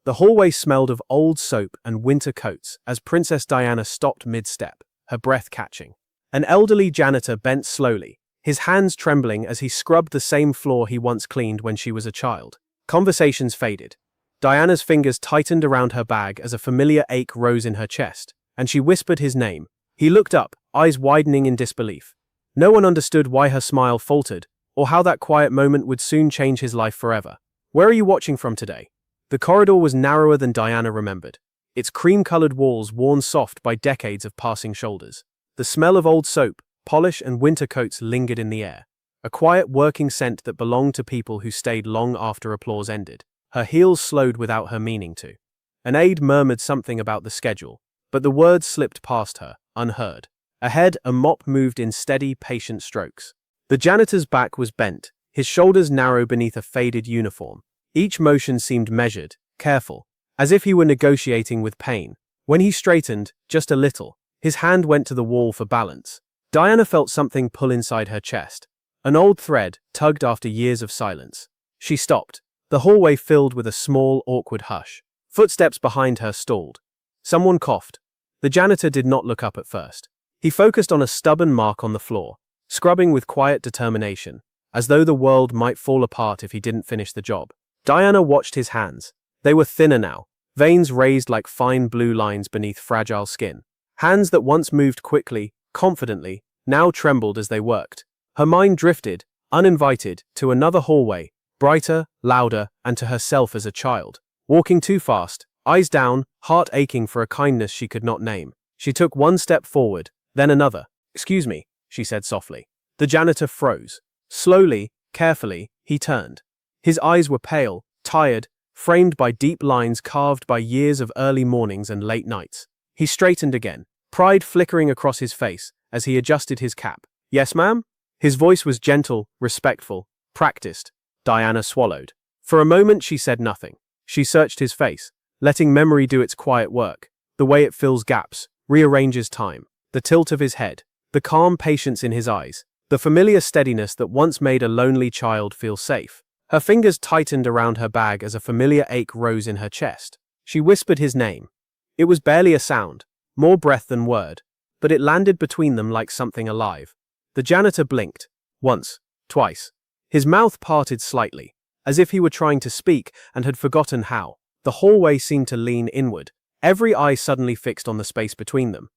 The hallway smelled of old soap and winter coats as Princess Diana stopped mid-step, her breath catching. An elderly janitor bent slowly, his hands trembling as he scrubbed the same floor he once cleaned when she was a child. Conversations faded. Diana's fingers tightened around her bag as a familiar ache rose in her chest, and she whispered his name. He looked up, eyes widening in disbelief. No one understood why her smile faltered, or how that quiet moment would soon change his life forever. "Where are you watching from today?" The corridor was narrower than Diana remembered, its cream-colored walls worn soft by decades of passing shoulders. The smell of old soap, polish and winter coats lingered in the air, a quiet working scent that belonged to people who stayed long after applause ended. Her heels slowed without her meaning to. An aide murmured something about the schedule, but the words slipped past her, unheard. Ahead, a mop moved in steady, patient strokes. The janitor's back was bent, his shoulders narrow beneath a faded uniform. Each motion seemed measured, careful, as if he were negotiating with pain. When he straightened, just a little, his hand went to the wall for balance. Diana felt something pull inside her chest. An old thread tugged after years of silence. She stopped. The hallway filled with a small, awkward hush. Footsteps behind her stalled. Someone coughed. The janitor did not look up at first. He focused on a stubborn mark on the floor, scrubbing with quiet determination, as though the world might fall apart if he didn't finish the job. Diana watched his hands. They were thinner now, veins raised like fine blue lines beneath fragile skin. Hands that once moved quickly, confidently, now trembled as they worked. Her mind drifted, uninvited, to another hallway, brighter, louder, and to herself as a child. Walking too fast, eyes down, heart aching for a kindness she could not name. She took one step forward, then another. "Excuse me," she said softly. The janitor froze. Slowly, carefully, he turned. His eyes were pale, tired, framed by deep lines carved by years of early mornings and late nights. He straightened again, pride flickering across his face as he adjusted his cap. "Yes, ma'am?" His voice was gentle, respectful, practiced. Diana swallowed. For a moment she said nothing. She searched his face, letting memory do its quiet work, the way it fills gaps, rearranges time, the tilt of his head, the calm patience in his eyes, the familiar steadiness that once made a lonely child feel safe. Her fingers tightened around her bag as a familiar ache rose in her chest. She whispered his name. It was barely a sound, more breath than word, but it landed between them like something alive. The janitor blinked. Once, twice. His mouth parted slightly, as if he were trying to speak and had forgotten how. The hallway seemed to lean inward, every eye suddenly fixed on the space between them.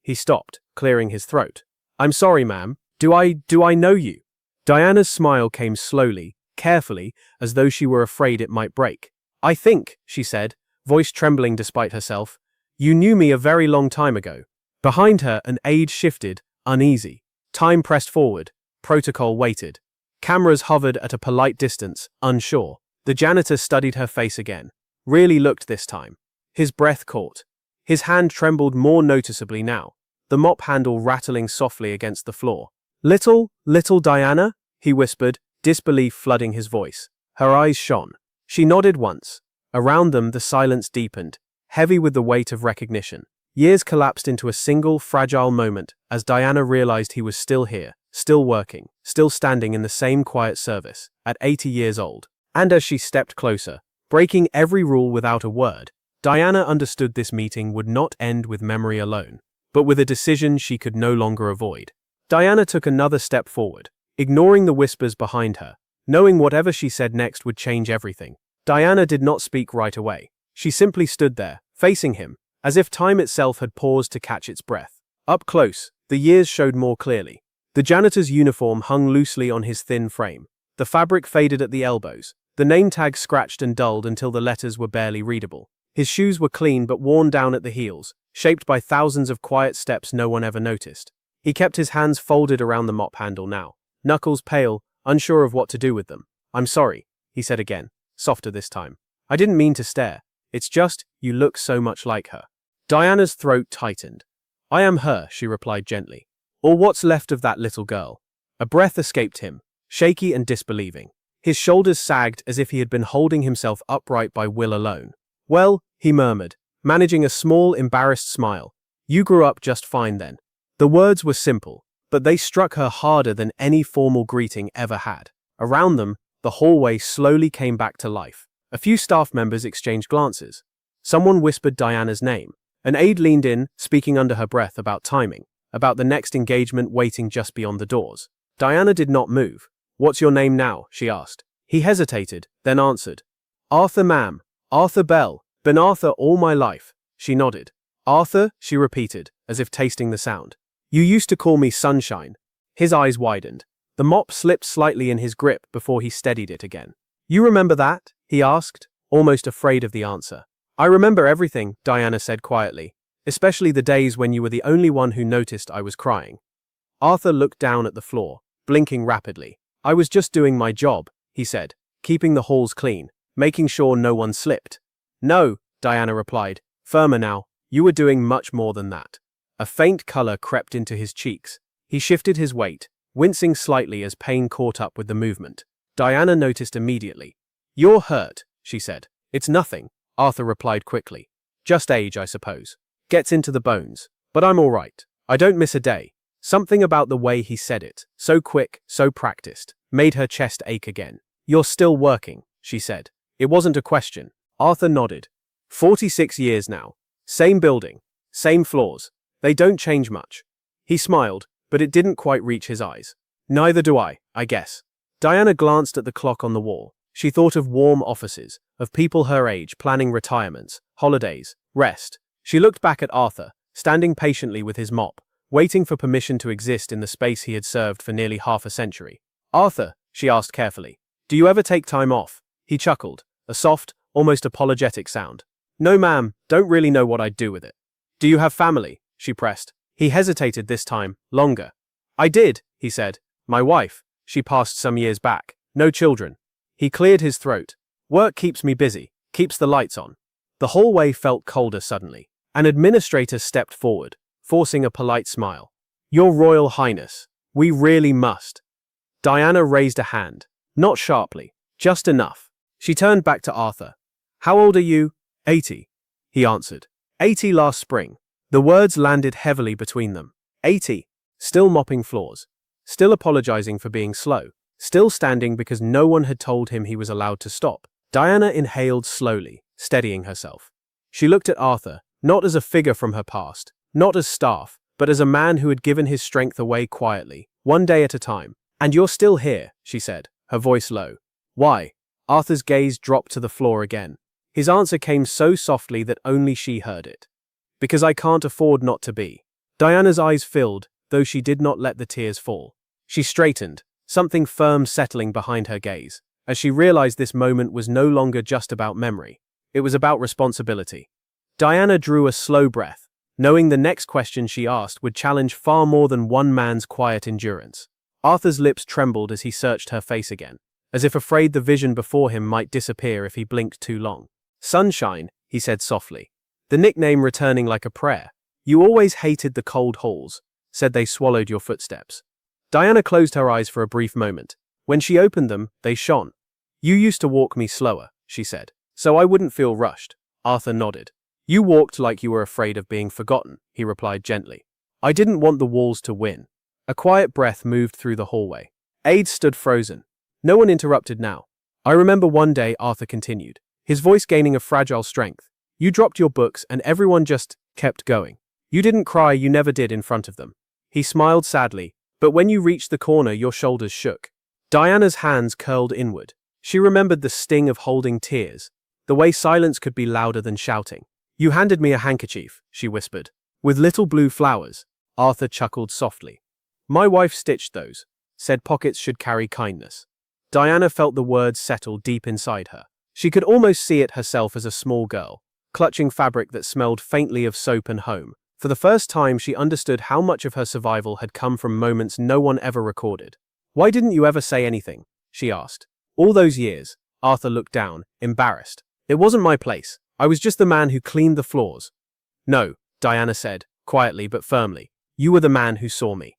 He stopped, clearing his throat. "I'm sorry, ma'am. Do I know you?" Diana's smile came slowly, carefully, as though she were afraid it might break. "I think," she said, voice trembling despite herself, "you knew me a very long time ago." Behind her, an aide shifted, uneasy. Time pressed forward. Protocol waited. Cameras hovered at a polite distance, unsure. The janitor studied her face again. Really looked this time. His breath caught. His hand trembled more noticeably now, the mop handle rattling softly against the floor. Little Diana?" he whispered, disbelief flooding his voice. Her eyes shone. She nodded once. Around them the silence deepened, heavy with the weight of recognition. Years collapsed into a single, fragile moment as Diana realized he was still here, still working, still standing in the same quiet service, at 80 years old. And as she stepped closer, breaking every rule without a word, Diana understood this meeting would not end with memory alone, but with a decision she could no longer avoid. Diana took another step forward, ignoring the whispers behind her, knowing whatever she said next would change everything. Diana did not speak right away. She simply stood there, facing him, as if time itself had paused to catch its breath. Up close, the years showed more clearly. The janitor's uniform hung loosely on his thin frame. The fabric faded at the elbows, the name tag scratched and dulled until the letters were barely readable. His shoes were clean but worn down at the heels, shaped by thousands of quiet steps no one ever noticed. He kept his hands folded around the mop handle now, knuckles pale, unsure of what to do with them. "I'm sorry," he said again, softer this time. "I didn't mean to stare. It's just, you look so much like her." Diana's throat tightened. "I am her," she replied gently. "Or what's left of that little girl." A breath escaped him, shaky and disbelieving. His shoulders sagged as if he had been holding himself upright by will alone. "Well," he murmured, managing a small, embarrassed smile. "You grew up just fine then." The words were simple, but they struck her harder than any formal greeting ever had. Around them, the hallway slowly came back to life. A few staff members exchanged glances. Someone whispered Diana's name. An aide leaned in, speaking under her breath about timing, about the next engagement waiting just beyond the doors. Diana did not move. "What's your name now?" she asked. He hesitated, then answered. "Arthur, ma'am. Arthur Bell. Been Arthur all my life." She nodded. "Arthur," she repeated, as if tasting the sound. "You used to call me Sunshine." His eyes widened. The mop slipped slightly in his grip before he steadied it again. "You remember that?" he asked, almost afraid of the answer. "I remember everything," Diana said quietly, "especially the days when you were the only one who noticed I was crying." Arthur looked down at the floor, blinking rapidly. "I was just doing my job," he said, "keeping the halls clean, making sure no one slipped." "No," Diana replied, firmer now, "you were doing much more than that." A faint color crept into his cheeks. He shifted his weight, wincing slightly as pain caught up with the movement. Diana noticed immediately. "You're hurt," she said. "It's nothing," Arthur replied quickly. "Just age, I suppose. Gets into the bones. But I'm all right. I don't miss a day." Something about the way he said it, so quick, so practiced, made her chest ache again. "You're still working," she said. It wasn't a question. Arthur nodded. 46 years now. Same building. Same floors. They don't change much. He smiled, but it didn't quite reach his eyes. "Neither do I guess." Diana glanced at the clock on the wall. She thought of warm offices, of people her age planning retirements, holidays, rest. She looked back at Arthur, standing patiently with his mop, waiting for permission to exist in the space he had served for nearly half a century. "Arthur," she asked carefully, "do you ever take time off?" He chuckled, a soft, almost apologetic sound. "No, ma'am, don't really know what I'd do with it." "Do you have family?" she pressed. He hesitated this time, longer. "I did," he said. "My wife. She passed some years back. No children." He cleared his throat. "Work keeps me busy, keeps the lights on." The hallway felt colder suddenly. An administrator stepped forward, forcing a polite smile. "Your Royal Highness, we really must." Diana raised a hand. Not sharply, just enough. She turned back to Arthur. "How old are you?" 80, he answered. 80 last spring. The words landed heavily between them. 80. Still mopping floors. Still apologizing for being slow. Still standing because no one had told him he was allowed to stop. Diana inhaled slowly, steadying herself. She looked at Arthur, not as a figure from her past, not as staff, but as a man who had given his strength away quietly, one day at a time. "And you're still here," she said, her voice low. "Why?" Arthur's gaze dropped to the floor again. His answer came so softly that only she heard it. "Because I can't afford not to be." Diana's eyes filled, though she did not let the tears fall. She straightened, something firm settling behind her gaze, as she realized this moment was no longer just about memory. It was about responsibility. Diana drew a slow breath, knowing the next question she asked would challenge far more than one man's quiet endurance. Arthur's lips trembled as he searched her face again, as if afraid the vision before him might disappear if he blinked too long. "Sunshine," he said softly, the nickname returning like a prayer. "You always hated the cold halls, said they swallowed your footsteps." Diana closed her eyes for a brief moment. When she opened them, they shone. "You used to walk me slower," she said, "so I wouldn't feel rushed." Arthur nodded. "You walked like you were afraid of being forgotten," he replied gently. "I didn't want the walls to win." A quiet breath moved through the hallway. Aides stood frozen. No one interrupted now. "I remember one day," Arthur continued, his voice gaining a fragile strength. "You dropped your books and everyone just kept going. You didn't cry, you never did in front of them." He smiled sadly, but when you reached the corner, your shoulders shook. Diana's hands curled inward. She remembered the sting of holding tears, the way silence could be louder than shouting. "You handed me a handkerchief," she whispered, "with little blue flowers." Arthur chuckled softly. "My wife stitched those, said pockets should carry kindness." Diana felt the words settle deep inside her. She could almost see it herself as a small girl, clutching fabric that smelled faintly of soap and home. For the first time, she understood how much of her survival had come from moments no one ever recorded. "Why didn't you ever say anything?" she asked. "All those years." Arthur looked down, embarrassed. "It wasn't my place. I was just the man who cleaned the floors." "No," Diana said, quietly but firmly. "You were the man who saw me."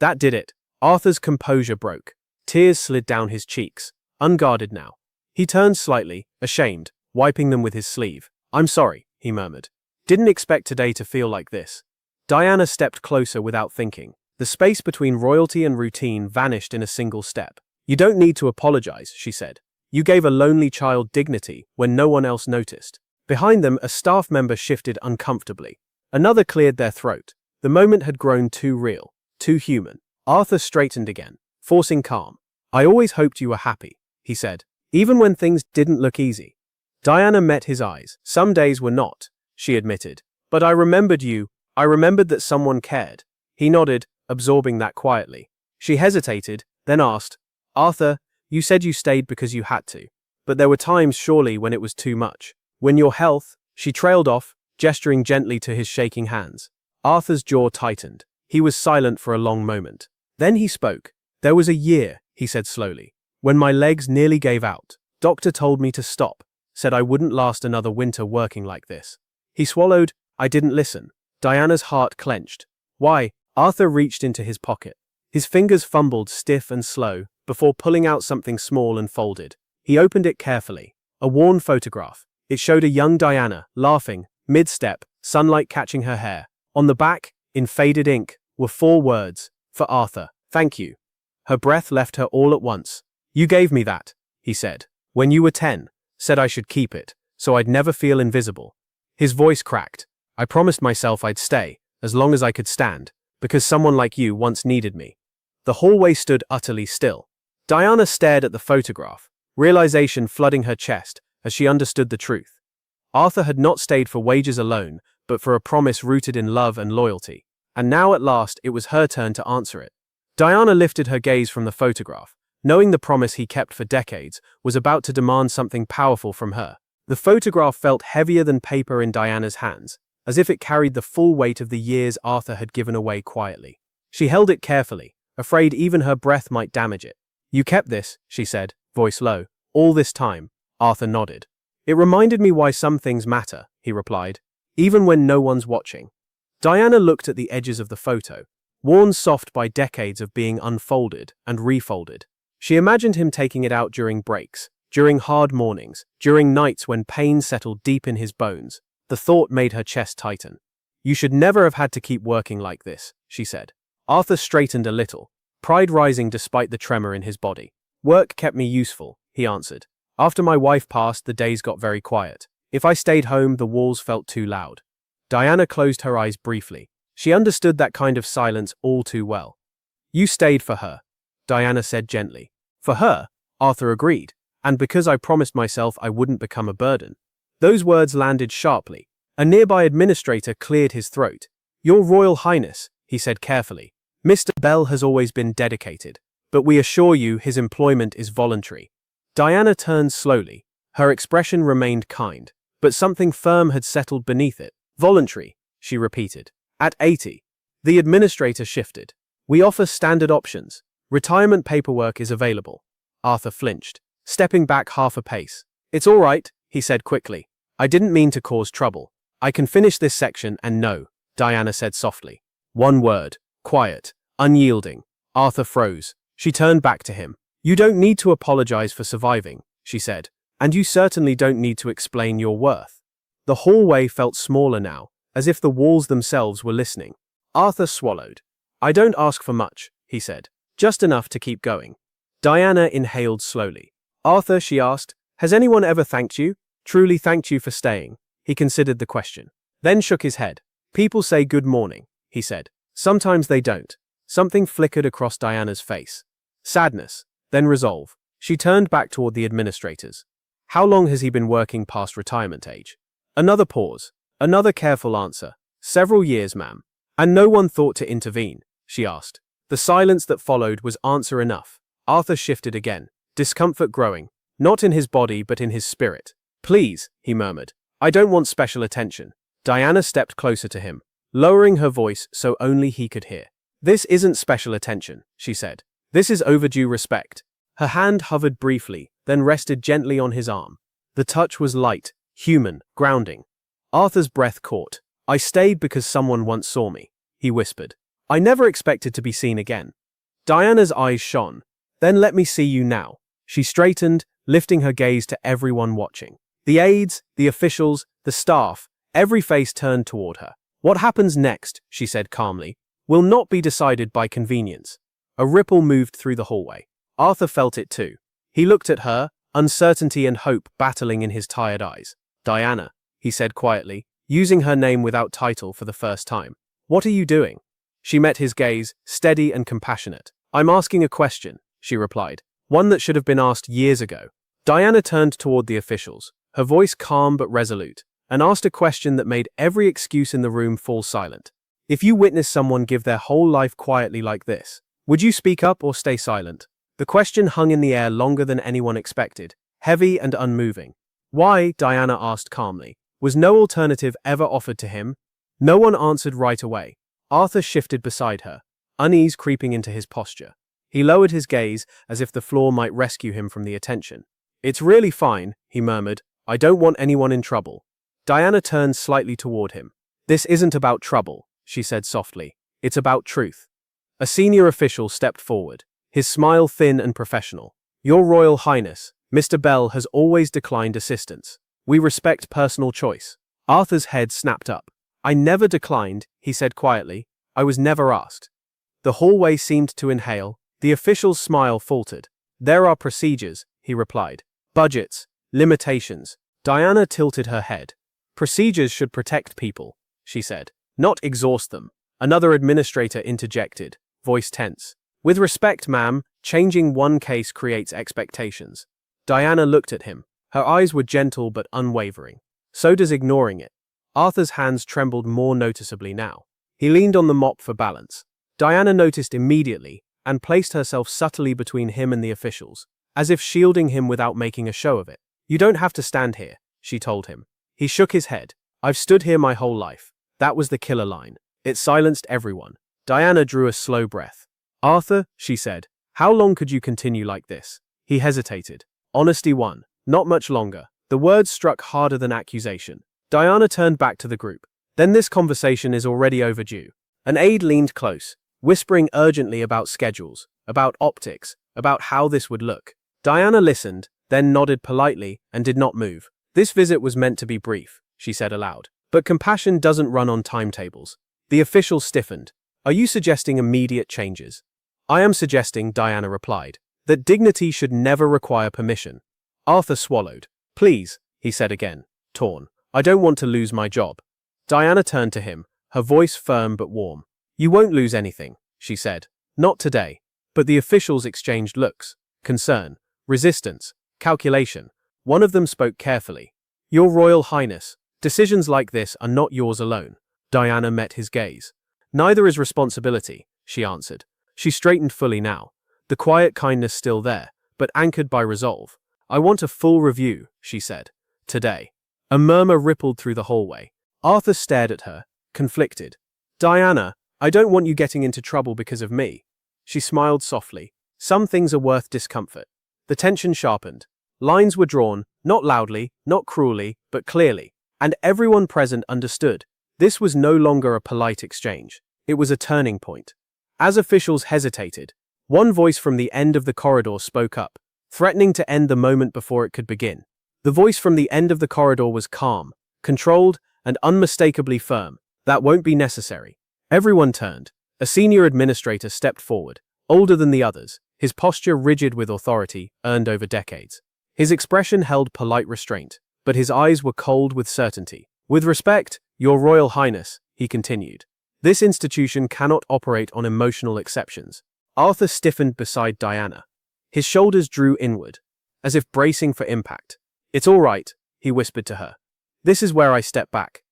That did it. Arthur's composure broke. Tears slid down his cheeks, unguarded now. He turned slightly, ashamed, wiping them with his sleeve. "I'm sorry," he murmured. "Didn't expect today to feel like this." Diana stepped closer without thinking. The space between royalty and routine vanished in a single step. "You don't need to apologize," she said. You gave a lonely child dignity when no one else noticed. Behind them, a staff member shifted uncomfortably. Another cleared their throat. The moment had grown too real, too human. Arthur straightened again, forcing calm. I always hoped you were happy, he said, even when things didn't look easy. Diana met his eyes. Some days were not, she admitted. But I remembered you. I remembered that someone cared. He nodded, absorbing that quietly. She hesitated, then asked, Arthur, you said you stayed because you had to. But there were times, surely, when it was too much. When your health, she trailed off, gesturing gently to his shaking hands. Arthur's jaw tightened. He was silent for a long moment. Then he spoke. There was a year, he said slowly, when my legs nearly gave out. Doctor told me to stop, said I wouldn't last another winter working like this. He swallowed. I didn't listen. Diana's heart clenched. Why? Arthur reached into his pocket. His fingers fumbled stiff and slow, before pulling out something small and folded. He opened it carefully. A worn photograph. It showed a young Diana, laughing, mid-step, sunlight catching her hair. On the back, in faded ink, were 4 words. For Arthur. Thank you. Her breath left her all at once. You gave me that, he said. When you were 10, said I should keep it, so I'd never feel invisible. His voice cracked. I promised myself I'd stay, as long as I could stand, because someone like you once needed me. The hallway stood utterly still. Diana stared at the photograph, realization flooding her chest as she understood the truth. Arthur had not stayed for wages alone, but for a promise rooted in love and loyalty. And now at last it was her turn to answer it. Diana lifted her gaze from the photograph, knowing the promise he kept for decades was about to demand something powerful from her. The photograph felt heavier than paper in Diana's hands, as if it carried the full weight of the years Arthur had given away quietly. She held it carefully, afraid even her breath might damage it. You kept this, she said, voice low. All this time. Arthur nodded. It reminded me why some things matter, he replied, even when no one's watching. Diana looked at the edges of the photo, worn soft by decades of being unfolded and refolded. She imagined him taking it out during breaks, during hard mornings, during nights when pain settled deep in his bones. The thought made her chest tighten. You should never have had to keep working like this, she said. Arthur straightened a little, pride rising despite the tremor in his body. Work kept me useful, he answered. After my wife passed, the days got very quiet. If I stayed home, the walls felt too loud. Diana closed her eyes briefly. She understood that kind of silence all too well. You stayed for her, Diana said gently. For her, Arthur agreed, and because I promised myself I wouldn't become a burden. Those words landed sharply. A nearby administrator cleared his throat. Your Royal Highness, he said carefully. Mr. Bell has always been dedicated, but we assure you his employment is voluntary. Diana turned slowly. Her expression remained kind, but something firm had settled beneath it. Voluntary, she repeated. At 80. The administrator shifted. We offer standard options. Retirement paperwork is available. Arthur flinched, stepping back half a pace. It's all right, he said quickly. I didn't mean to cause trouble. I can finish this section and no, Diana said softly. One word. Quiet. Unyielding. Arthur froze. She turned back to him. You don't need to apologize for surviving, she said. And you certainly don't need to explain your worth. The hallway felt smaller now, as if the walls themselves were listening. Arthur swallowed. I don't ask for much, he said. Just enough to keep going. Diana inhaled slowly. Arthur, she asked, has anyone ever thanked you? Truly thanked you for staying? He considered the question. Then shook his head. People say good morning, he said. Sometimes they don't. Something flickered across Diana's face. Sadness, then resolve. She turned back toward the administrators. How long has he been working past retirement age? Another pause. Another careful answer. Several years, ma'am. And no one thought to intervene, she asked. The silence that followed was answer enough. Arthur shifted again, discomfort growing, not in his body but in his spirit. Please, he murmured. I don't want special attention. Diana stepped closer to him, lowering her voice so only he could hear. This isn't special attention, she said. This is overdue respect. Her hand hovered briefly, then rested gently on his arm. The touch was light, human, grounding. Arthur's breath caught. I stayed because someone once saw me, he whispered. I never expected to be seen again. Diana's eyes shone. Then let me see you now. She straightened, lifting her gaze to everyone watching. The aides, the officials, the staff, every face turned toward her. What happens next, she said calmly, will not be decided by convenience. A ripple moved through the hallway. Arthur felt it too. He looked at her, uncertainty and hope battling in his tired eyes. "Diana," he said quietly, using her name without title for the first time. "What are you doing?" She met his gaze, steady and compassionate. "I'm asking a question," she replied, "one that should have been asked years ago." Diana turned toward the officials, her voice calm but resolute, and asked a question that made every excuse in the room fall silent. "If you witnessed someone give their whole life quietly like this, would you speak up or stay silent?" The question hung in the air longer than anyone expected, heavy and unmoving. "Why?" Diana asked calmly. "Was no alternative ever offered to him?" No one answered right away. Arthur shifted beside her, unease creeping into his posture. He lowered his gaze as if the floor might rescue him from the attention. "It's really fine," he murmured. "I don't want anyone in trouble." Diana turned slightly toward him. "This isn't about trouble," she said softly. "It's about truth." A senior official stepped forward, his smile thin and professional. "Your Royal Highness, Mr. Bell has always declined assistance. We respect personal choice." Arthur's head snapped up. "I never declined," he said quietly. "I was never asked." The hallway seemed to inhale. The official's smile faltered. "There are procedures," he replied. "Budgets, limitations." Diana tilted her head. "Procedures should protect people," she said, "not exhaust them." Another administrator interjected, voice tense. "With respect, ma'am, changing one case creates expectations." Diana looked at him. Her eyes were gentle but unwavering. So does ignoring it. Arthur's hands trembled more noticeably now. He leaned on the mop for balance. Diana noticed immediately and placed herself subtly between him and the officials, as if shielding him without making a show of it. "You don't have to stand here," she told him. He shook his head. "I've stood here my whole life." That was the killer line. It silenced everyone. Diana drew a slow breath. "Arthur," she said, "how long could you continue like this?" He hesitated. Honesty won. Not much longer. The words struck harder than accusation. Diana turned back to the group. "Then this conversation is already overdue." An aide leaned close, whispering urgently about schedules, about optics, about how this would look. Diana listened, then nodded politely and did not move. "This visit was meant to be brief," she said aloud. "But compassion doesn't run on timetables." The official stiffened. "Are you suggesting immediate changes?" "I am suggesting," Diana replied, "that dignity should never require permission." Arthur swallowed. "Please," he said again, torn. "I don't want to lose my job." Diana turned to him, her voice firm but warm. "You won't lose anything," she said. "Not today." But the officials exchanged looks. Concern, resistance, calculation. One of them spoke carefully. "Your Royal Highness, decisions like this are not yours alone." Diana met his gaze. "Neither is responsibility," she answered. She straightened fully now, the quiet kindness still there, but anchored by resolve. "I want a full review," she said. "Today." A murmur rippled through the hallway. Arthur stared at her, conflicted. "Diana, I don't want you getting into trouble because of me." She smiled softly. "Some things are worth discomfort." The tension sharpened. Lines were drawn, not loudly, not cruelly, but clearly. And everyone present understood. This was no longer a polite exchange. It was a turning point. As officials hesitated, one voice from the end of the corridor spoke up, threatening to end the moment before it could begin. The voice from the end of the corridor was calm, controlled, and unmistakably firm. "That won't be necessary." Everyone turned. A senior administrator stepped forward, older than the others, his posture rigid with authority earned over decades. His expression held polite restraint, but his eyes were cold with certainty. "With respect, Your Royal Highness," he continued, "this institution cannot operate on emotional exceptions." Arthur stiffened beside Diana. His shoulders drew inward, as if bracing for impact. "It's all right," he whispered to her. "This is where I step back."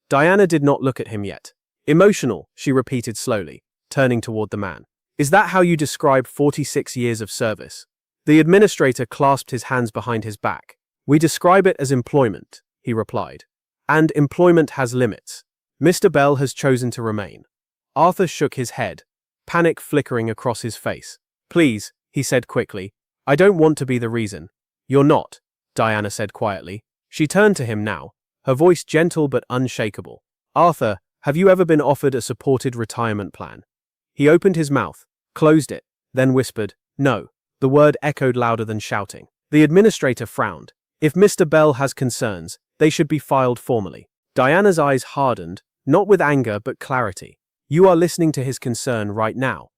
Diana did not look at him yet. "Emotional," she repeated slowly, turning toward the man. "Is that how you describe 46 years of service?" The administrator clasped his hands behind his back. "We describe it as employment," he replied. "And employment has limits. Mr. Bell has chosen to remain." Arthur shook his head, panic flickering across his face. "Please," he said quickly, "I don't want to be the reason." "You're not," Diana said quietly. She turned to him now, her voice gentle but unshakable. "Arthur, have you ever been offered a supported retirement plan?" He opened his mouth, closed it, then whispered, "No." The word echoed louder than shouting. The administrator frowned. "If Mr. Bell has concerns, they should be filed formally." Diana's eyes hardened, not with anger but clarity. "You are listening to his concern right now."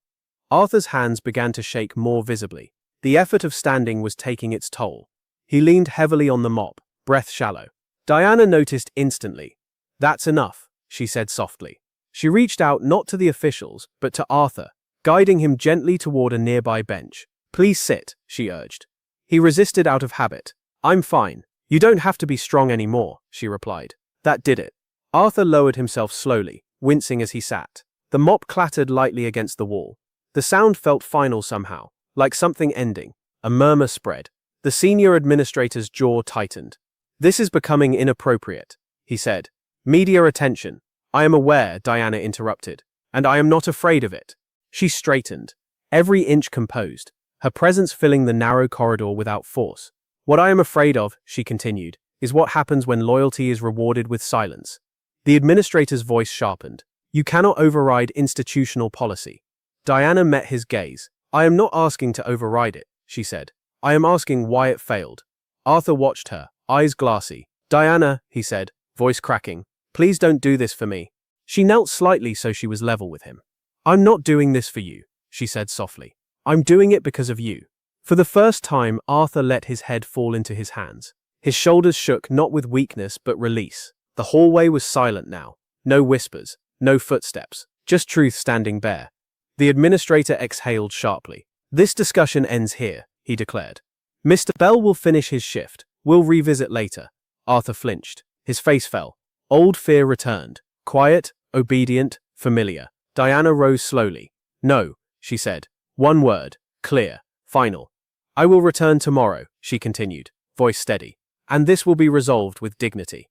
Arthur's hands began to shake more visibly. The effort of standing was taking its toll. He leaned heavily on the mop, breath shallow. Diana noticed instantly. "That's enough," she said softly. She reached out not to the officials, but to Arthur, guiding him gently toward a nearby bench. "Please sit," she urged. He resisted out of habit. "I'm fine. You don't have to be strong anymore," she replied. That did it. Arthur lowered himself slowly, wincing as he sat. The mop clattered lightly against the wall. The sound felt final somehow, like something ending. A murmur spread. The senior administrator's jaw tightened. "This is becoming inappropriate," he said. "Media attention." "I am aware," Diana interrupted, "and I am not afraid of it." She straightened, every inch composed, her presence filling the narrow corridor without force. "What I am afraid of," she continued, "is what happens when loyalty is rewarded with silence." The administrator's voice sharpened. "You cannot override institutional policy." Diana met his gaze. "I am not asking to override it," she said. "I am asking why it failed." Arthur watched her, eyes glassy. "Diana," he said, voice cracking, "please don't do this for me." She knelt slightly so she was level with him. "I'm not doing this for you," she said softly. "I'm doing it because of you." For the first time, Arthur let his head fall into his hands. His shoulders shook not with weakness but release. The hallway was silent now. No whispers, no footsteps, just truth standing bare. The administrator exhaled sharply. "This discussion ends here," he declared. "Mr. Bell will finish his shift. We'll revisit later." Arthur flinched. His face fell. Old fear returned. Quiet, obedient, familiar. Diana rose slowly. "No," she said. "One word. Clear. Final. I will return tomorrow," she continued, voice steady. "And this will be resolved with dignity."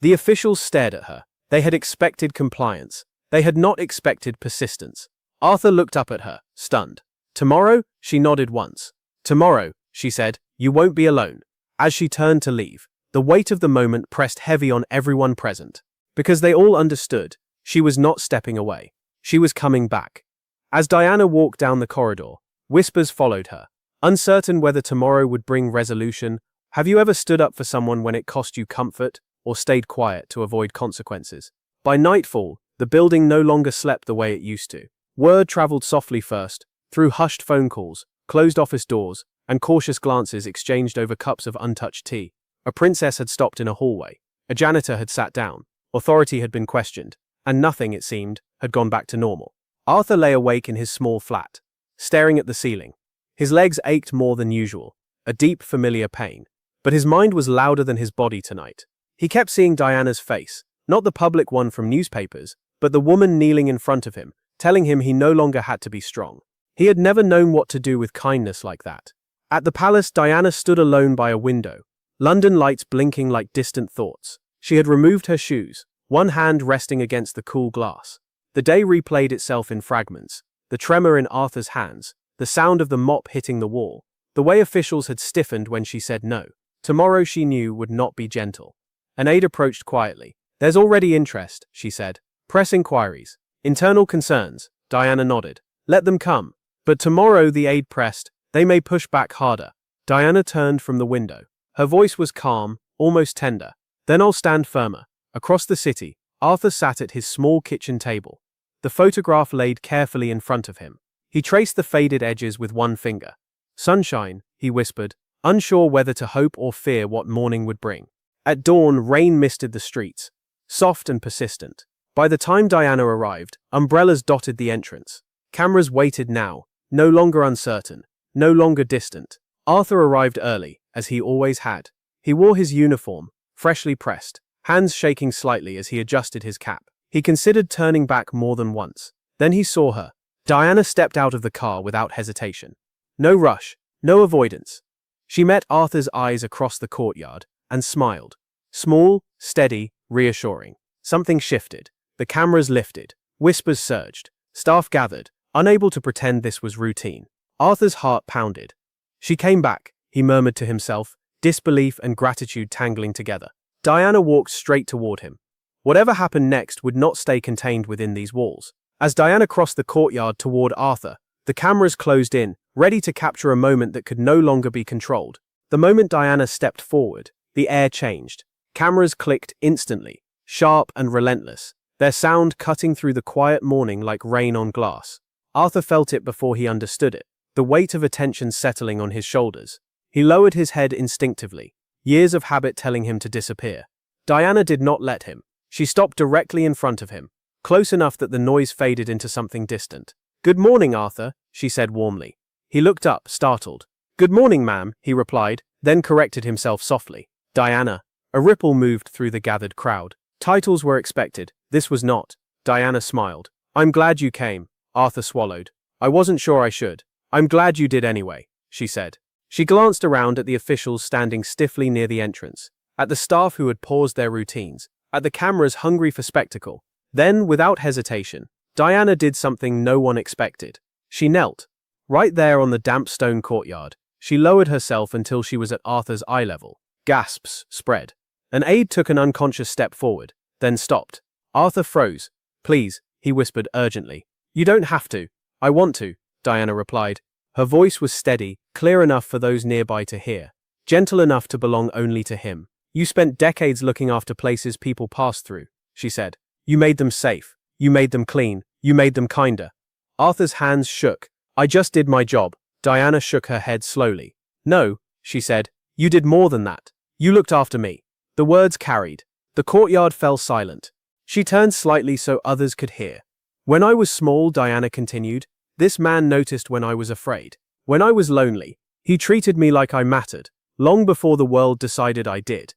The officials stared at her. They had expected compliance. They had not expected persistence. Arthur looked up at her, stunned. "Tomorrow?" She nodded once. "Tomorrow," she said, "you won't be alone." As she turned to leave, the weight of the moment pressed heavy on everyone present. Because they all understood, she was not stepping away. She was coming back. As Diana walked down the corridor, whispers followed her. Uncertain whether tomorrow would bring resolution, have you ever stood up for someone when it cost you comfort, or stayed quiet to avoid consequences? By nightfall, the building no longer slept the way it used to. Word traveled softly first, through hushed phone calls, closed office doors, and cautious glances exchanged over cups of untouched tea. A princess had stopped in a hallway. A janitor had sat down. Authority had been questioned. And nothing, it seemed, had gone back to normal. Arthur lay awake in his small flat, staring at the ceiling. His legs ached more than usual, a deep, familiar pain. But his mind was louder than his body tonight. He kept seeing Diana's face, not the public one from newspapers, but the woman kneeling in front of him, telling him he no longer had to be strong. He had never known what to do with kindness like that. At the palace, Diana stood alone by a window, London lights blinking like distant thoughts. She had removed her shoes, one hand resting against the cool glass. The day replayed itself in fragments, the tremor in Arthur's hands, the sound of the mop hitting the wall, the way officials had stiffened when she said no. Tomorrow, she knew, would not be gentle. An aide approached quietly. "There's already interest," she said. "Press inquiries. Internal concerns." Diana nodded. "Let them come." "But tomorrow," the aide pressed, "they may push back harder." Diana turned from the window. Her voice was calm, almost tender. "Then I'll stand firmer." Across the city, Arthur sat at his small kitchen table, the photograph laid carefully in front of him. He traced the faded edges with one finger. "Sunshine," he whispered, unsure whether to hope or fear what morning would bring. At dawn, rain misted the streets, soft and persistent. By the time Diana arrived, umbrellas dotted the entrance. Cameras waited now, no longer uncertain, no longer distant. Arthur arrived early, as he always had. He wore his uniform, freshly pressed, hands shaking slightly as he adjusted his cap. He considered turning back more than once. Then he saw her. Diana stepped out of the car without hesitation. No rush, no avoidance. She met Arthur's eyes across the courtyard and smiled. Small, steady, reassuring. Something shifted. The cameras lifted. Whispers surged. Staff gathered, unable to pretend this was routine. Arthur's heart pounded. "She came back," he murmured to himself, disbelief and gratitude tangling together. Diana walked straight toward him. Whatever happened next would not stay contained within these walls. As Diana crossed the courtyard toward Arthur, the cameras closed in, ready to capture a moment that could no longer be controlled. The moment Diana stepped forward, the air changed. Cameras clicked instantly, sharp and relentless, their sound cutting through the quiet morning like rain on glass. Arthur felt it before he understood it, the weight of attention settling on his shoulders. He lowered his head instinctively, years of habit telling him to disappear. Diana did not let him. She stopped directly in front of him, close enough that the noise faded into something distant. "Good morning, Arthur," she said warmly. He looked up, startled. "Good morning, ma'am," he replied, then corrected himself softly. "Diana." A ripple moved through the gathered crowd. Titles were expected. This was not. Diana smiled. "I'm glad you came." Arthur swallowed. "I wasn't sure I should." "I'm glad you did anyway," she said. She glanced around at the officials standing stiffly near the entrance, at the staff who had paused their routines, at the cameras hungry for spectacle. Then, without hesitation, Diana did something no one expected. She knelt. Right there on the damp stone courtyard, she lowered herself until she was at Arthur's eye level. Gasps spread. An aide took an unconscious step forward, then stopped. Arthur froze. "Please," he whispered urgently. "You don't have to." "I want to," Diana replied. Her voice was steady, clear enough for those nearby to hear, gentle enough to belong only to him. "You spent decades looking after places people passed through," she said. "You made them safe. You made them clean. You made them kinder." Arthur's hands shook. "I just did my job." Diana shook her head slowly. "No," she said. "You did more than that. You looked after me." The words carried. The courtyard fell silent. She turned slightly so others could hear. "When I was small," Diana continued, "this man noticed when I was afraid. When I was lonely, he treated me like I mattered, long before the world decided I did."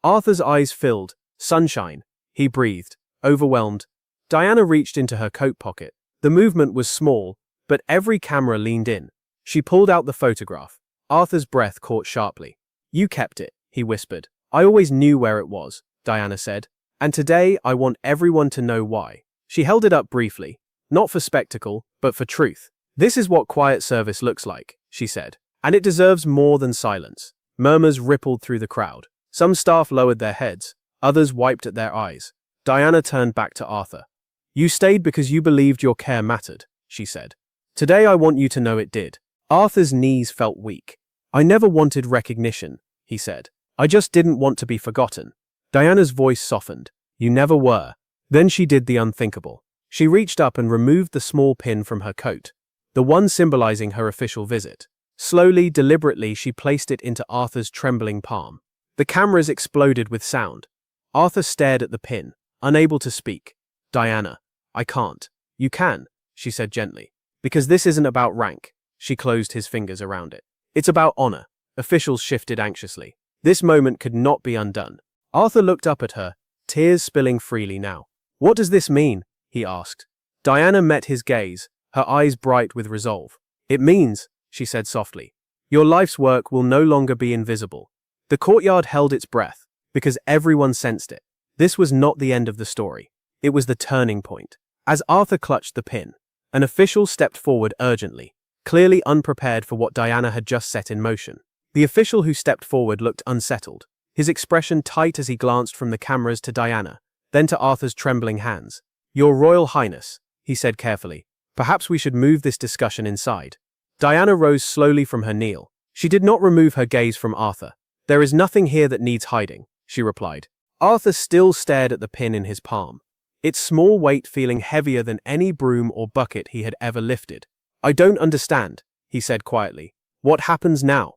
Arthur's eyes filled. "Sunshine," he breathed, overwhelmed. Diana reached into her coat pocket. The movement was small, but every camera leaned in. She pulled out the photograph. Arthur's breath caught sharply. "You kept it," he whispered. "I always knew where it was," Diana said. "And today I want everyone to know why." She held it up briefly, not for spectacle, but for truth. "This is what quiet service looks like," she said. "And it deserves more than silence." Murmurs rippled through the crowd. Some staff lowered their heads, others wiped at their eyes. Diana turned back to Arthur. "You stayed because you believed your care mattered," she said. "Today I want you to know it did." Arthur's knees felt weak. "I never wanted recognition," he said. "I just didn't want to be forgotten." Diana's voice softened. "You never were." Then she did the unthinkable. She reached up and removed the small pin from her coat, the one symbolizing her official visit. Slowly, deliberately, she placed it into Arthur's trembling palm. The cameras exploded with sound. Arthur stared at the pin, unable to speak. "Diana, I can't." "You can," she said gently. "Because this isn't about rank." She closed his fingers around it. "It's about honor." Officials shifted anxiously. This moment could not be undone. Arthur looked up at her, tears spilling freely now. "What does this mean?" he asked. Diana met his gaze, her eyes bright with resolve. "It means," she said softly, "your life's work will no longer be invisible." The courtyard held its breath, because everyone sensed it. This was not the end of the story. It was the turning point. As Arthur clutched the pin, an official stepped forward urgently, clearly unprepared for what Diana had just set in motion. The official who stepped forward looked unsettled, his expression tight as he glanced from the cameras to Diana, then to Arthur's trembling hands. "Your Royal Highness," he said carefully, "perhaps we should move this discussion inside." Diana rose slowly from her kneel. She did not remove her gaze from Arthur. "There is nothing here that needs hiding," she replied. Arthur still stared at the pin in his palm, its small weight feeling heavier than any broom or bucket he had ever lifted. "I don't understand," he said quietly. "What happens now?"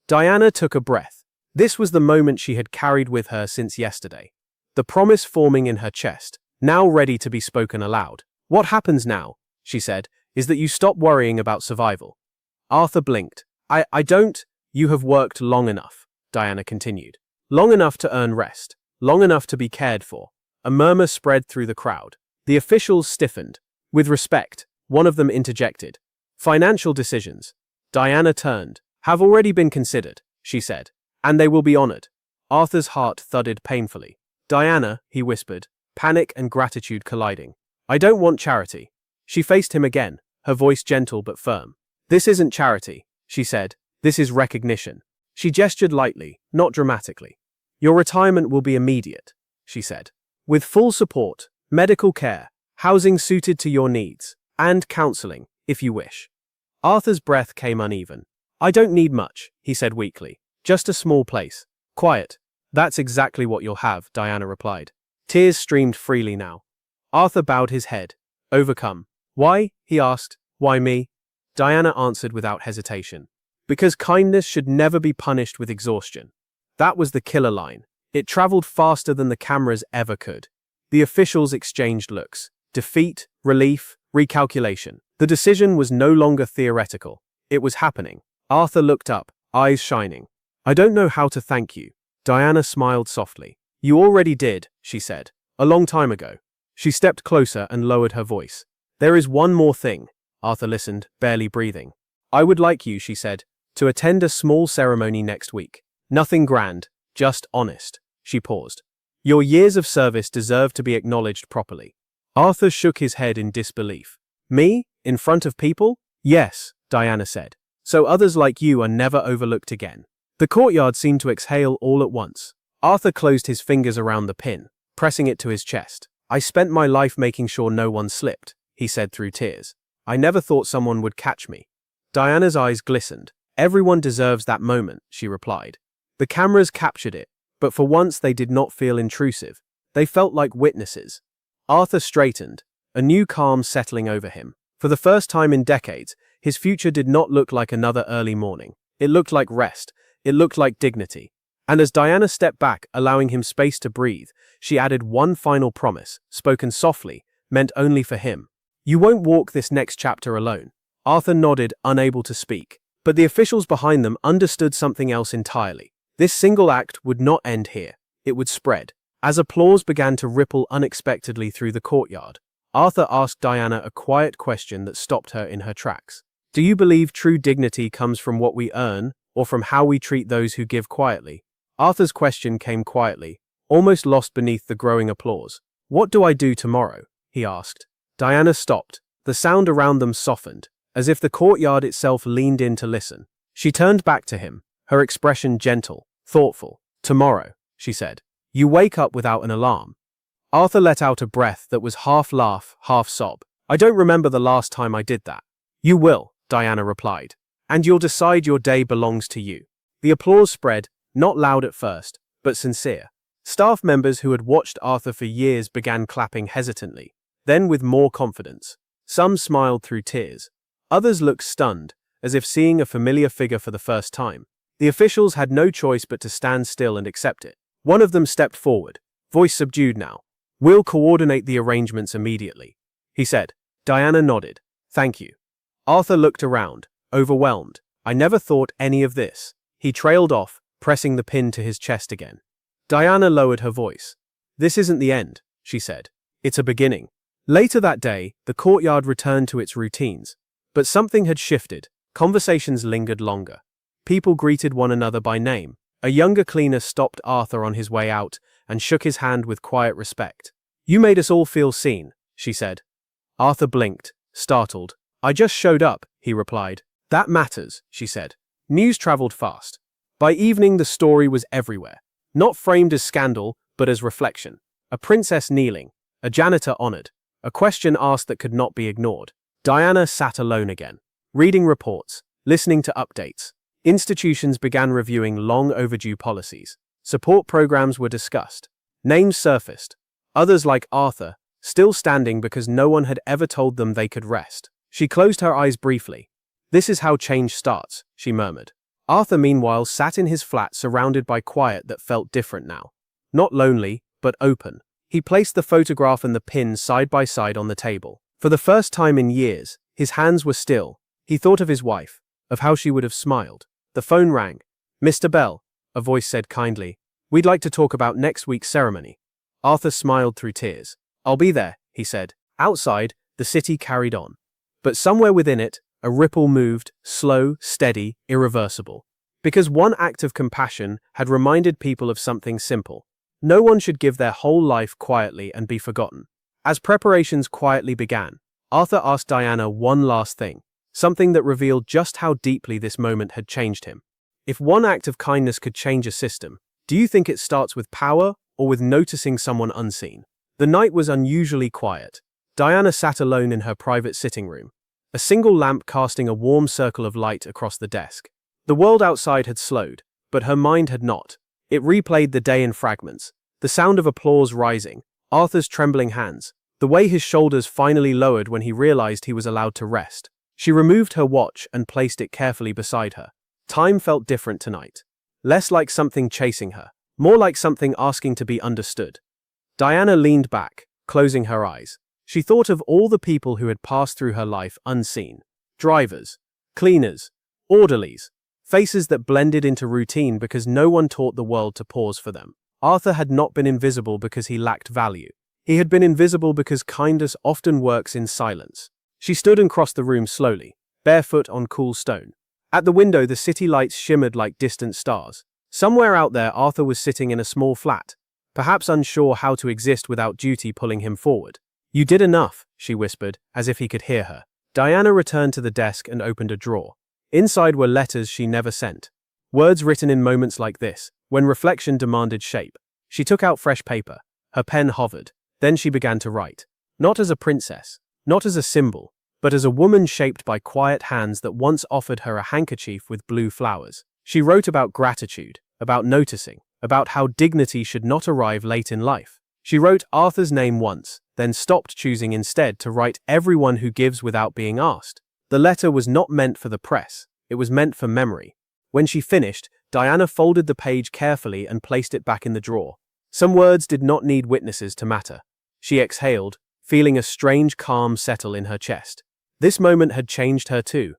Diana took a breath. This was the moment she had carried with her since yesterday. The promise forming in her chest, now ready to be spoken aloud. "What happens now," she said, "is that you stop worrying about survival." Arthur blinked. I don't. You have worked long enough," Diana continued. "Long enough to earn rest. Long enough to be cared for." A murmur spread through the crowd. The officials stiffened. With respect, one of them interjected. "Financial decisions." Diana turned. "Have already been considered," she said. "And they will be honored." Arthur's heart thudded painfully. "Diana," he whispered, panic and gratitude colliding. "I don't want charity." She faced him again, her voice gentle but firm. "This isn't charity," she said. "This is recognition." She gestured lightly, not dramatically. "Your retirement will be immediate," she said. "With full support, medical care, housing suited to your needs, and counseling, if you wish." Arthur's breath came uneven. "I don't need much," he said weakly. "Just a small place. Quiet." "That's exactly what you'll have," Diana replied. Tears streamed freely now. Arthur bowed his head, overcome. "Why?" he asked. "Why me?" Diana answered without hesitation. Because kindness should never be punished with exhaustion. That was the killer line. It traveled faster than the cameras ever could. The officials exchanged looks. Defeat, relief, recalculation. The decision was no longer theoretical. It was happening. Arthur looked up, eyes shining. I don't know how to thank you. Diana smiled softly. You already did, she said. A long time ago. She stepped closer and lowered her voice. There is one more thing. Arthur listened, barely breathing. I would like you, she said, to attend a small ceremony next week. Nothing grand, just honest. She paused. Your years of service deserve to be acknowledged properly. Arthur shook his head in disbelief. Me? In front of people? Yes, Diana said. So others like you are never overlooked again. The courtyard seemed to exhale all at once. Arthur closed his fingers around the pin, pressing it to his chest. I spent my life making sure no one slipped, he said through tears. I never thought someone would catch me. Diana's eyes glistened. Everyone deserves that moment, she replied. The cameras captured it, but for once they did not feel intrusive. They felt like witnesses. Arthur straightened, a new calm settling over him. For the first time in decades, his future did not look like another early morning. It looked like rest. It looked like dignity. And as Diana stepped back, allowing him space to breathe, she added one final promise, spoken softly, meant only for him. You won't walk this next chapter alone. Arthur nodded, unable to speak. But the officials behind them understood something else entirely. This single act would not end here. It would spread. As applause began to ripple unexpectedly through the courtyard, Arthur asked Diana a quiet question that stopped her in her tracks. Do you believe true dignity comes from what we earn, or from how we treat those who give quietly? Arthur's question came quietly, almost lost beneath the growing applause. What do I do tomorrow? He asked. Diana stopped. The sound around them softened, as if the courtyard itself leaned in to listen. She turned back to him, her expression gentle, thoughtful. Tomorrow, she said. You wake up without an alarm. Arthur let out a breath that was half laugh, half sob. I don't remember the last time I did that. You will, Diana replied. And you'll decide your day belongs to you. The applause spread, not loud at first, but sincere. Staff members who had watched Arthur for years began clapping hesitantly, then with more confidence. Some smiled through tears. Others looked stunned, as if seeing a familiar figure for the first time. The officials had no choice but to stand still and accept it. One of them stepped forward, voice subdued now. We'll coordinate the arrangements immediately, he said. Diana nodded. Thank you. Arthur looked around, overwhelmed. I never thought any of this. He trailed off, pressing the pin to his chest again. Diana lowered her voice. This isn't the end, she said. It's a beginning. Later that day, the courtyard returned to its routines. But something had shifted. Conversations lingered longer. People greeted one another by name. A younger cleaner stopped Arthur on his way out and shook his hand with quiet respect. You made us all feel seen, she said. Arthur blinked, startled. I just showed up, he replied. That matters, she said. News traveled fast. By evening, the story was everywhere. Not framed as scandal, but as reflection. A princess kneeling. A janitor honored. A question asked that could not be ignored. Diana sat alone again, reading reports, listening to updates. Institutions began reviewing long overdue policies. Support programs were discussed. Names surfaced. Others like Arthur, still standing because no one had ever told them they could rest. She closed her eyes briefly. This is how change starts, she murmured. Arthur, meanwhile, sat in his flat surrounded by quiet that felt different now. Not lonely, but open. He placed the photograph and the pin side by side on the table. For the first time in years, his hands were still. He thought of his wife, of how she would have smiled. The phone rang. Mr. Bell, a voice said kindly. We'd like to talk about next week's ceremony. Arthur smiled through tears. I'll be there, he said. Outside, the city carried on. But somewhere within it, a ripple moved, slow, steady, irreversible. Because one act of compassion had reminded people of something simple. No one should give their whole life quietly and be forgotten. As preparations quietly began, Arthur asked Diana one last thing, something that revealed just how deeply this moment had changed him. If one act of kindness could change a system, do you think it starts with power or with noticing someone unseen? The night was unusually quiet. Diana sat alone in her private sitting room, a single lamp casting a warm circle of light across the desk. The world outside had slowed, but her mind had not. It replayed the day in fragments, the sound of applause rising, Arthur's trembling hands, the way his shoulders finally lowered when he realized he was allowed to rest. She removed her watch and placed it carefully beside her. Time felt different tonight. Less like something chasing her, more like something asking to be understood. Diana leaned back, closing her eyes. She thought of all the people who had passed through her life unseen. Drivers, cleaners, orderlies, faces that blended into routine because no one taught the world to pause for them. Arthur had not been invisible because he lacked value. He had been invisible because kindness often works in silence. She stood and crossed the room slowly, barefoot on cool stone. At the window, the city lights shimmered like distant stars. Somewhere out there, Arthur was sitting in a small flat, perhaps unsure how to exist without duty pulling him forward. "You did enough," she whispered, as if he could hear her. Diana returned to the desk and opened a drawer. Inside were letters she never sent. Words written in moments like this, when reflection demanded shape. She took out fresh paper. Her pen hovered. Then she began to write. Not as a princess, not as a symbol, but as a woman shaped by quiet hands that once offered her a handkerchief with blue flowers. She wrote about gratitude, about noticing, about how dignity should not arrive late in life. She wrote Arthur's name once, then stopped, choosing instead to write everyone who gives without being asked. The letter was not meant for the press, it was meant for memory. When she finished, Diana folded the page carefully and placed it back in the drawer. Some words did not need witnesses to matter. She exhaled, feeling a strange calm settle in her chest. This moment had changed her too.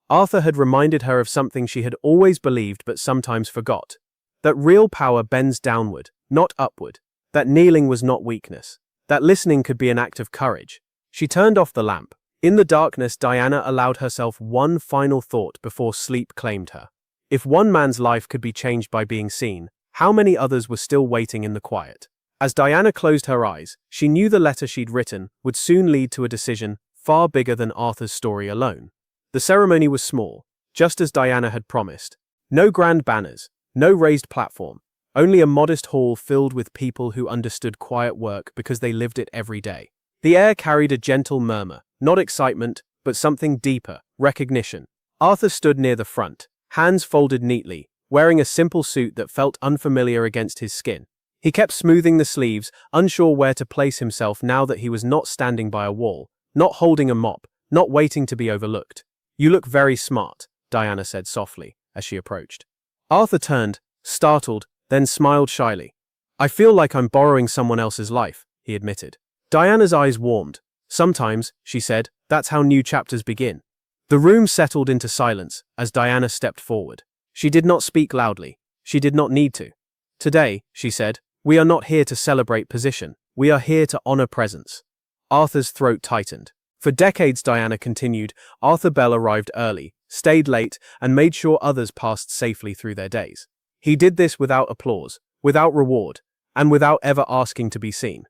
Arthur had reminded her of something she had always believed but sometimes forgot. That real power bends downward, not upward. That kneeling was not weakness. That listening could be an act of courage. She turned off the lamp. In the darkness, Diana allowed herself one final thought before sleep claimed her. If one man's life could be changed by being seen, how many others were still waiting in the quiet? As Diana closed her eyes, she knew the letter she'd written would soon lead to a decision far bigger than Arthur's story alone. The ceremony was small, just as Diana had promised. No grand banners, no raised platform, only a modest hall filled with people who understood quiet work because they lived it every day. The air carried a gentle murmur, not excitement, but something deeper, recognition. Arthur stood near the front, hands folded neatly, wearing a simple suit that felt unfamiliar against his skin. He kept smoothing the sleeves, unsure where to place himself now that he was not standing by a wall, not holding a mop, not waiting to be overlooked. "You look very smart," Diana said softly, as she approached. Arthur turned, startled, then smiled shyly. "I feel like I'm borrowing someone else's life," he admitted. Diana's eyes warmed. "Sometimes," she said, "that's how new chapters begin." The room settled into silence as Diana stepped forward. She did not speak loudly. She did not need to. "Today," she said, "we are not here to celebrate position. We are here to honor presence." Arthur's throat tightened. For decades, Diana continued, Arthur Bell arrived early, stayed late, and made sure others passed safely through their days. He did this without applause, without reward, and without ever asking to be seen.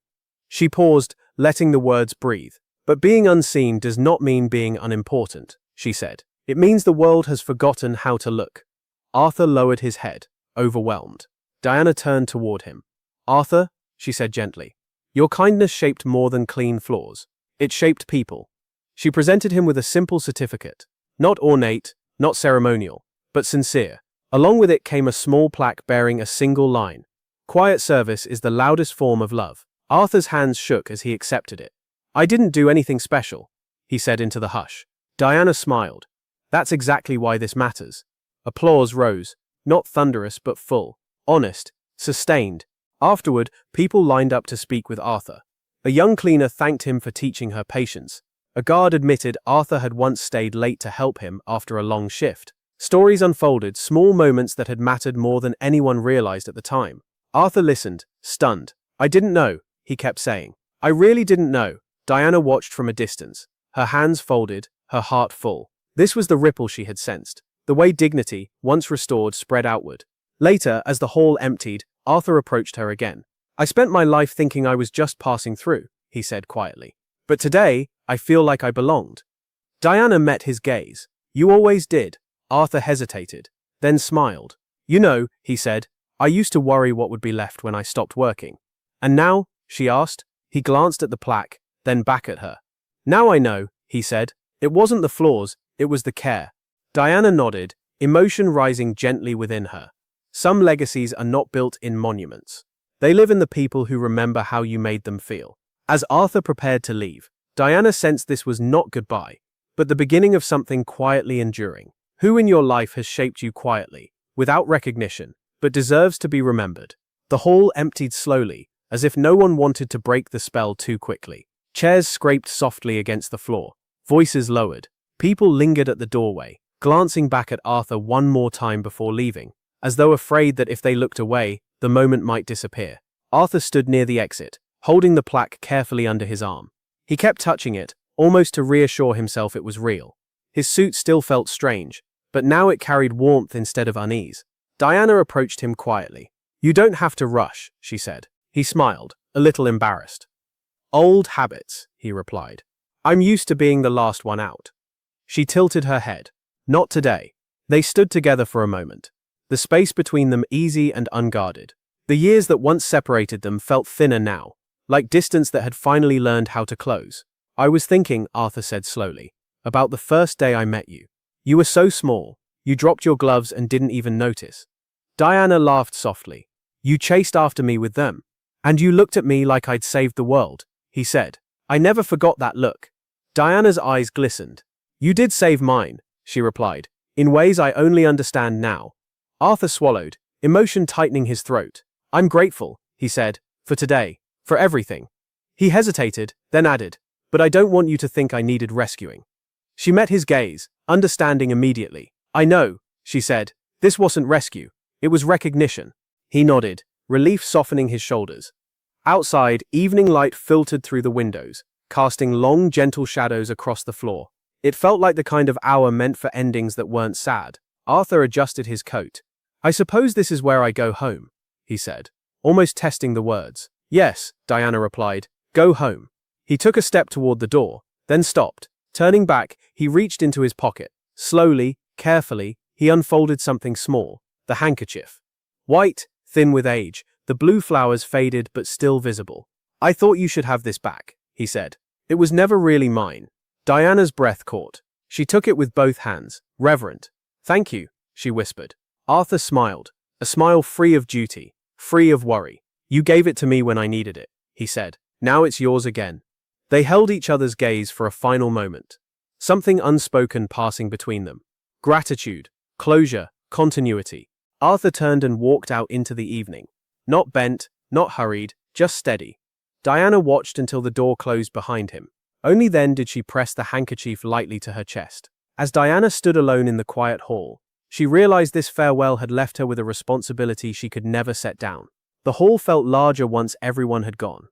She paused, letting the words breathe. "But being unseen does not mean being unimportant," she said. "It means the world has forgotten how to look." Arthur lowered his head, overwhelmed. Diana turned toward him. "Arthur," she said gently, "your kindness shaped more than clean floors. It shaped people." She presented him with a simple certificate, not ornate, not ceremonial, but sincere. Along with it came a small plaque bearing a single line. "Quiet service is the loudest form of love." Arthur's hands shook as he accepted it. "I didn't do anything special," he said into the hush. Diana smiled. "That's exactly why this matters." Applause rose, not thunderous but full, honest, sustained. Afterward, people lined up to speak with Arthur. A young cleaner thanked him for teaching her patience. A guard admitted Arthur had once stayed late to help him after a long shift. Stories unfolded, small moments that had mattered more than anyone realized at the time. Arthur listened, stunned. "I didn't know," he kept saying. "I really didn't know." Diana watched from a distance, her hands folded, her heart full. This was the ripple she had sensed. The way dignity, once restored, spread outward. Later, as the hall emptied, Arthur approached her again. "I spent my life thinking I was just passing through," he said quietly. "But today, I feel like I belonged." Diana met his gaze. "You always did." Arthur hesitated, then smiled. "You know," he said, "I used to worry what would be left when I stopped working." "And now?" she asked. He glanced at the plaque, then back at her. "Now I know," he said. "It wasn't the flaws, it was the care." Diana nodded, emotion rising gently within her. Some legacies are not built in monuments. They live in the people who remember how you made them feel. As Arthur prepared to leave, Diana sensed this was not goodbye, but the beginning of something quietly enduring. Who in your life has shaped you quietly, without recognition, but deserves to be remembered? The hall emptied slowly, as if no one wanted to break the spell too quickly. Chairs scraped softly against the floor, voices lowered. People lingered at the doorway, glancing back at Arthur one more time before leaving, as though afraid that if they looked away, the moment might disappear. Arthur stood near the exit, holding the plaque carefully under his arm. He kept touching it, almost to reassure himself it was real. His suit still felt strange, but now it carried warmth instead of unease. Diana approached him quietly. "You don't have to rush," she said. He smiled, a little embarrassed. "Old habits," he replied. "I'm used to being the last one out." She tilted her head. "Not today." They stood together for a moment, the space between them easy and unguarded. The years that once separated them felt thinner now, like distance that had finally learned how to close. "I was thinking," Arthur said slowly, "about the first day I met you. You were so small, you dropped your gloves and didn't even notice." Diana laughed softly. "You chased after me with them. And you looked at me like I'd saved the world," he said. "I never forgot that look." Diana's eyes glistened. "You did save mine," she replied, "in ways I only understand now." Arthur swallowed, emotion tightening his throat. "I'm grateful," he said, "for today, for everything." He hesitated, then added, "But I don't want you to think I needed rescuing." She met his gaze, understanding immediately. "I know," she said. "This wasn't rescue. It was recognition." He nodded, relief softening his shoulders. Outside, evening light filtered through the windows, casting long, gentle shadows across the floor. It felt like the kind of hour meant for endings that weren't sad. Arthur adjusted his coat. "I suppose this is where I go home," he said, almost testing the words. "Yes," Diana replied, "go home." He took a step toward the door, then stopped. Turning back, he reached into his pocket. Slowly, carefully, he unfolded something small, the handkerchief. White, thin with age, the blue flowers faded but still visible. "I thought you should have this back," he said. "It was never really mine." Diana's breath caught. She took it with both hands, reverent. "Thank you," she whispered. Arthur smiled, a smile free of duty, free of worry. "You gave it to me when I needed it," he said. "Now it's yours again." They held each other's gaze for a final moment. Something unspoken passing between them. Gratitude, closure, continuity. Arthur turned and walked out into the evening. Not bent, not hurried, just steady. Diana watched until the door closed behind him. Only then did she press the handkerchief lightly to her chest. As Diana stood alone in the quiet hall, she realized this farewell had left her with a responsibility she could never set down. The hall felt larger once everyone had gone.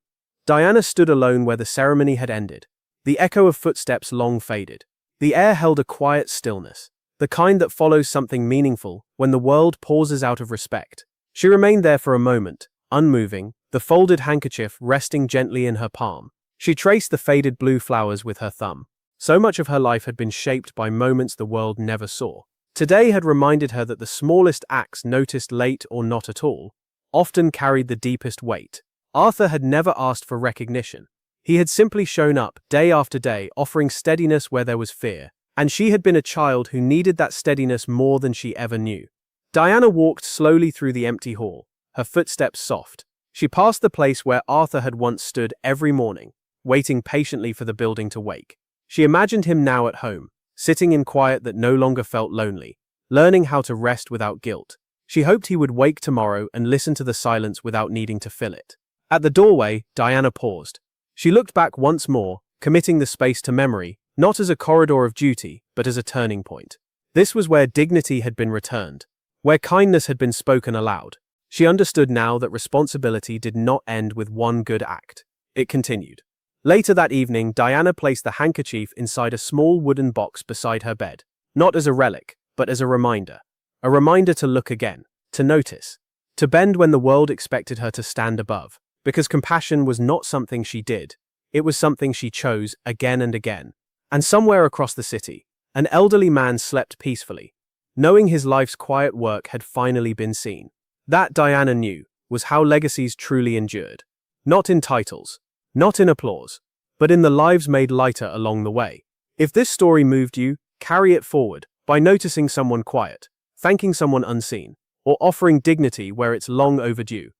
Diana stood alone where the ceremony had ended. The echo of footsteps long faded. The air held a quiet stillness, the kind that follows something meaningful when the world pauses out of respect. She remained there for a moment, unmoving, the folded handkerchief resting gently in her palm. She traced the faded blue flowers with her thumb. So much of her life had been shaped by moments the world never saw. Today had reminded her that the smallest acts noticed late or not at all often carried the deepest weight. Arthur had never asked for recognition. He had simply shown up, day after day, offering steadiness where there was fear. And she had been a child who needed that steadiness more than she ever knew. Diana walked slowly through the empty hall, her footsteps soft. She passed the place where Arthur had once stood every morning, waiting patiently for the building to wake. She imagined him now at home, sitting in quiet that no longer felt lonely, learning how to rest without guilt. She hoped he would wake tomorrow and listen to the silence without needing to fill it. At the doorway, Diana paused. She looked back once more, committing the space to memory, not as a corridor of duty, but as a turning point. This was where dignity had been returned, where kindness had been spoken aloud. She understood now that responsibility did not end with one good act. It continued. Later that evening, Diana placed the handkerchief inside a small wooden box beside her bed, not as a relic, but as a reminder. A reminder to look again, to notice, to bend when the world expected her to stand above, because compassion was not something she did, it was something she chose again and again. And somewhere across the city, an elderly man slept peacefully, knowing his life's quiet work had finally been seen. That, Diana knew, was how legacies truly endured. Not in titles, not in applause, but in the lives made lighter along the way. If this story moved you, carry it forward by noticing someone quiet, thanking someone unseen, or offering dignity where it's long overdue.